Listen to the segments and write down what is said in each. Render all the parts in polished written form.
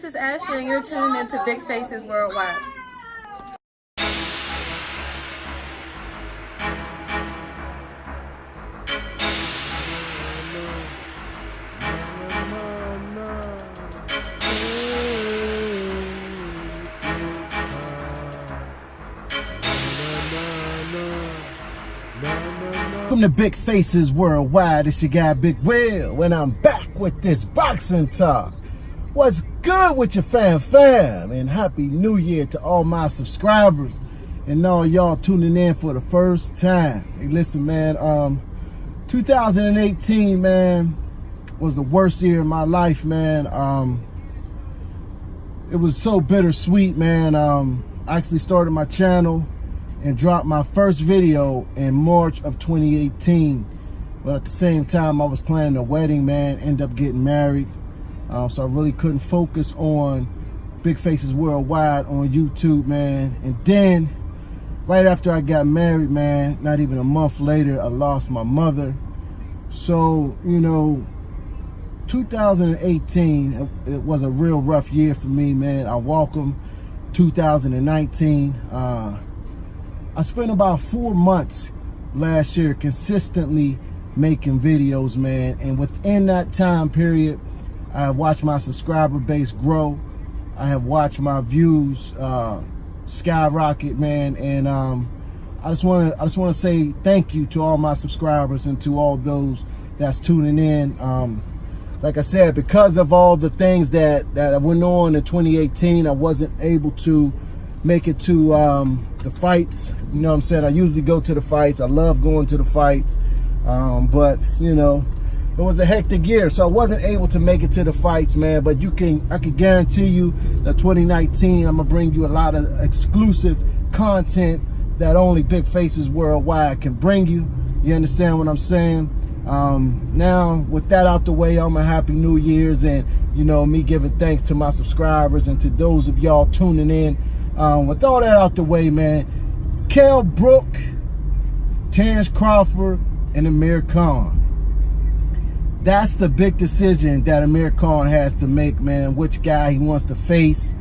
this is Ashley, and you're tuning into Big Faces Worldwide. Welcome to Big Faces Worldwide. It's your guy Big Will, and I'm back with this boxing talk. What's good with your fam? And happy new year to all my subscribers and all y'all tuning in for the first time. Hey, listen, man, 2018, man, was the worst year of my life, man. It was so bittersweet, man. I actually started my channel and dropped my first video in March of 2018. But at the same time, I was planning a wedding, man, ended up getting married. So I really couldn't focus on Big Faces Worldwide on YouTube, man. And then, right after I got married, man, not even a month later, I lost my mother. So, you know, 2018, it was a real rough year for me, man. I welcome 2019. I spent about 4 months last year consistently making videos, man. And within that time period, I have watched my subscriber base grow. I have watched my views skyrocket, man. And I just want to say thank you to all my subscribers and to all those that's tuning in. Like I said, because of all the things that went on in 2018, I wasn't able to make it to the fights. You know what I'm saying? I usually go to the fights. I love going to the fights. But, you know, it was a hectic year, so I wasn't able to make it to the fights, man. But I can guarantee you that 2019, I'm going to bring you a lot of exclusive content that only Big Faces Worldwide can bring you. You understand what I'm saying? Now, with that out the way, I'm a happy New Year's, and, you know, me giving thanks to my subscribers and to those of y'all tuning in. With all that out the way, man, Kell Brook, Terrence Crawford, and Amir Khan. That's the big decision that Amir Khan has to make, man, which guy he wants to face.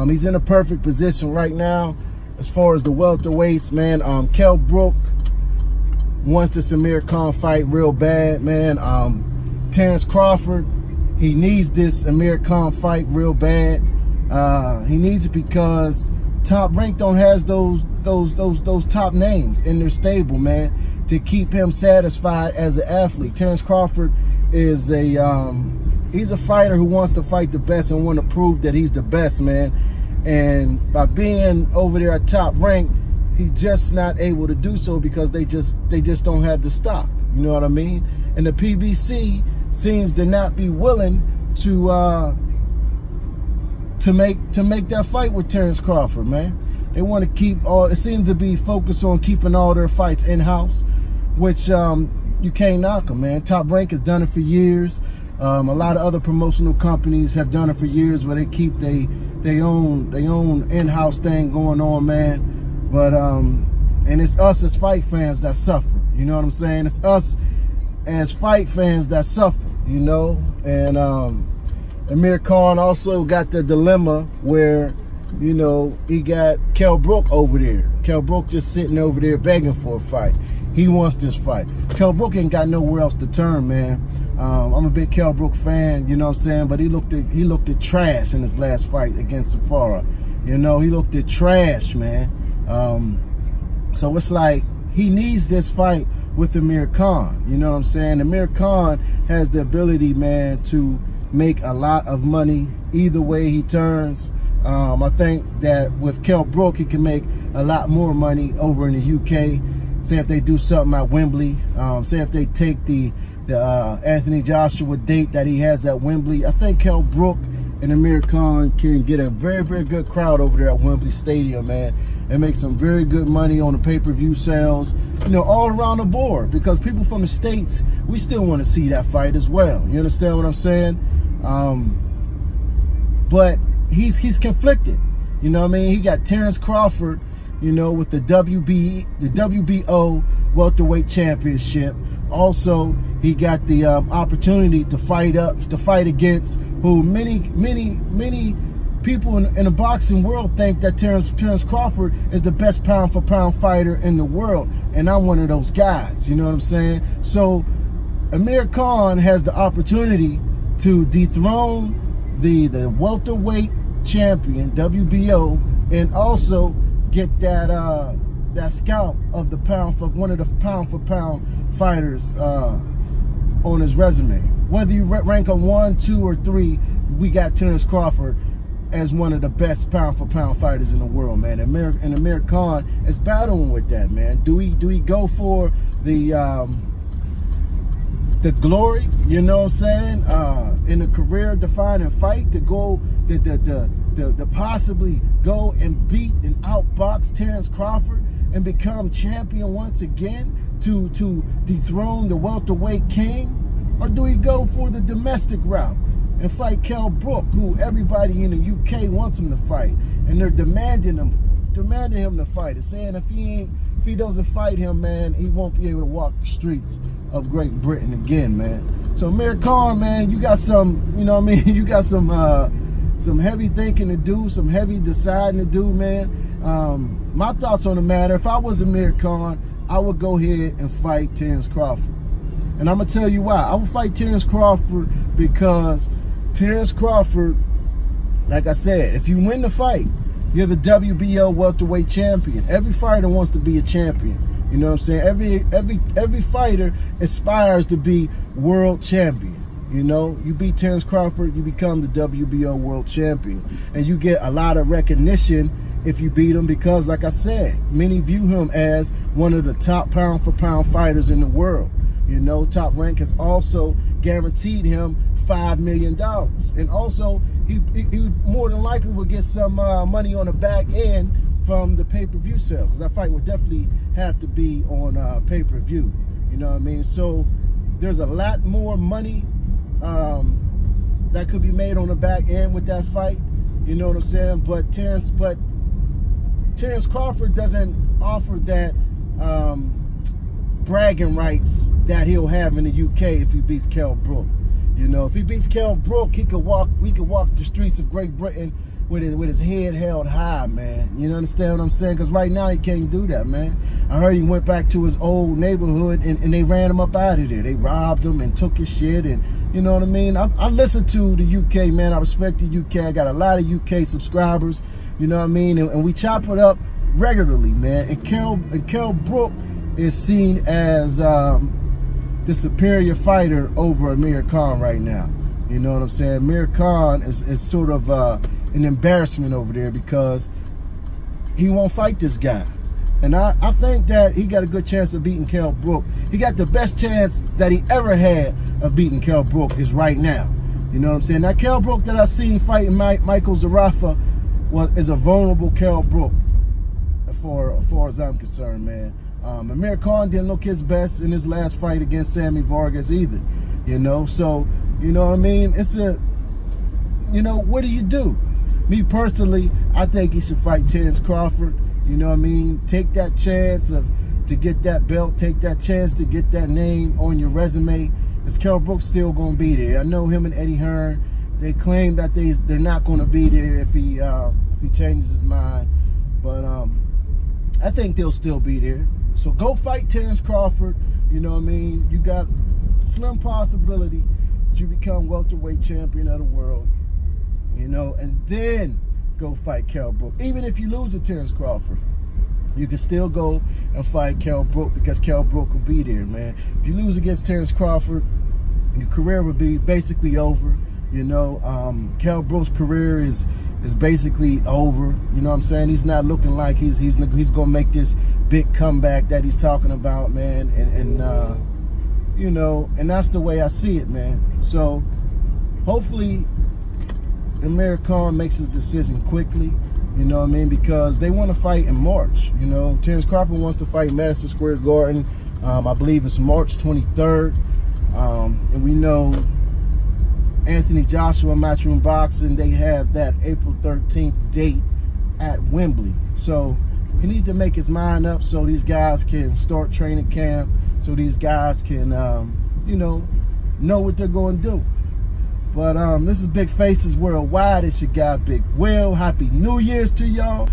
He's in a perfect position right now as far as the welterweights, man. Kell Brook wants this Amir Khan fight real bad, man. Terrence Crawford, he needs this Amir Khan fight real bad. He needs it because Top Rank don't has those top names in their stable, man, to keep him satisfied as an athlete. Terrence Crawford is he's a fighter who wants to fight the best and want to prove that he's the best, man. And by being over there at Top Rank, he's just not able to do so because they just don't have the stock. You know what I mean? And the PBC seems to not be willing to make that fight with Terrence Crawford, man. They want to keep it seems to be focused on keeping all their fights in-house, which you can't knock them, man. Top Rank has done it for years. A lot of other promotional companies have done it for years where they keep they own in-house thing going on, man. But and it's us as fight fans that suffer. You know what I'm saying? It's us as fight fans that suffer, you know? And Amir Khan also got the dilemma where, you know, he got Kell Brook over there. Kell Brook just sitting over there begging for a fight. He wants this fight. Kell Brook ain't got nowhere else to turn, man. I'm a big Kell Brook fan, you know what I'm saying? But he looked at trash in his last fight against Safara. You know, he looked at trash, man. So it's like he needs this fight with Amir Khan. You know what I'm saying? Amir Khan has the ability, man, to make a lot of money either way he turns. I think that with Kell Brook, he can make a lot more money over in the UK. Say if they do something at Wembley, say if they take the Anthony Joshua date that he has at Wembley, I think Kell Brook and Amir Khan can get a very, very good crowd over there at Wembley Stadium, man, and make some very good money on the pay-per-view sales, you know, all around the board, because people from the States, we still want to see that fight as well. You understand what I'm saying? But he's conflicted. You know what I mean? He got Terrence Crawford, you know, with the WBO welterweight championship. Also, He got the opportunity to fight against who many people in the boxing world think that Terence Crawford is the best pound for pound fighter in the world, and I'm one of those guys. You know what I'm saying? So Amir Khan has the opportunity to dethrone the welterweight champion WBO, and also get that scalp of the one of the pound for pound fighters on his resume. Whether you rank him 1, 2, or 3, we got Terence Crawford as one of the best pound for pound fighters in the world, man. And Amir Khan is battling with that, man. Do we go for the glory, you know what I'm saying, in a career-defining fight, to go to possibly go and beat and outbox Terence Crawford and become champion once again, to dethrone the welterweight king? Or do we go for the domestic route and fight Kell Brook, who everybody in the UK wants him to fight, and they're demanding him to fight? It's saying if he doesn't fight him, man, he won't be able to walk the streets of Great Britain again, man. So Amir Khan, man, you got some, you know what I mean, you got some heavy thinking to do, some heavy deciding to do, man. My thoughts on the matter: if I was Amir Khan, I would go ahead and fight Terence Crawford. And I'm going to tell you why. I would fight Terence Crawford because Terence Crawford, like I said, if you win the fight, you're the WBO welterweight champion. Every fighter wants to be a champion. You know what I'm saying? Every fighter aspires to be world champion. You know, you beat Terence Crawford, you become the WBO world champion. And you get a lot of recognition if you beat him because, like I said, many view him as one of the top pound for pound fighters in the world. You know, Top Rank has also guaranteed him $5 million. And also, he more than likely will get some money on the back end from the pay-per-view sales. Because that fight would definitely have to be on pay-per-view. You know what I mean? So there's a lot more money that could be made on the back end with that fight. You know what I'm saying? But Terence Crawford doesn't offer that bragging rights that he'll have in the UK if he beats Kell Brook. You know, if he beats Kell Brook, we could walk the streets of Great Britain with his head held high, man. You understand what I'm saying? Because right now he can't do that, man. I heard he went back to his old neighborhood and they ran him up out of there. They robbed him and took his shit, and you know what I mean? I listen to the UK, man. I respect the UK. I got a lot of UK subscribers, you know what I mean? And we chop it up regularly, man. And Kell Brook is seen as the superior fighter over Amir Khan right now. You know what I'm saying? Amir Khan is sort of an embarrassment over there because he won't fight this guy. And I think that he got a good chance of beating Kell Brook. He got the best chance that he ever had of beating Kell Brook is right now. You know what I'm saying? That Kell Brook that I seen fighting Michael Zarafa is a vulnerable Kell Brook, as far as I'm concerned, man. Amir Khan didn't look his best in his last fight against Sammy Vargas either. You know, so, you know what I mean? You know, what do you do? Me personally, I think he should fight Terence Crawford. You know what I mean? Take that chance to get that belt. Take that chance to get that name on your resume. Because Kell Brook's still going to be there. I know him and Eddie Hearn, they claim that they're not going to be there if he changes his mind. But I think they'll still be there. So go fight Terence Crawford. You know what I mean? You got slim possibility that you become welterweight champion of the world. You know, and then go fight Kell Brook. Even if you lose to Terence Crawford, you can still go and fight Kell Brook because Kell Brook will be there, man. If you lose against Terence Crawford, your career would be basically over. You know, Kell Brook's career is basically over. You know what I'm saying? He's not looking like he's gonna make this big comeback that he's talking about, man. And you know, and that's the way I see it, man. So hopefully Amir Khan makes his decision quickly, you know what I mean, because they want to fight in March. You know, Terence Crawford wants to fight Madison Square Garden. I believe it's March 23rd. And we know Anthony Joshua, Matchroom Boxing, they have that April 13th date at Wembley. So he needs to make his mind up so these guys can start training camp, so these guys can know what they're going to do. But this is Big Faces Worldwide. It's your guy, Big Will. Happy New Year's to y'all.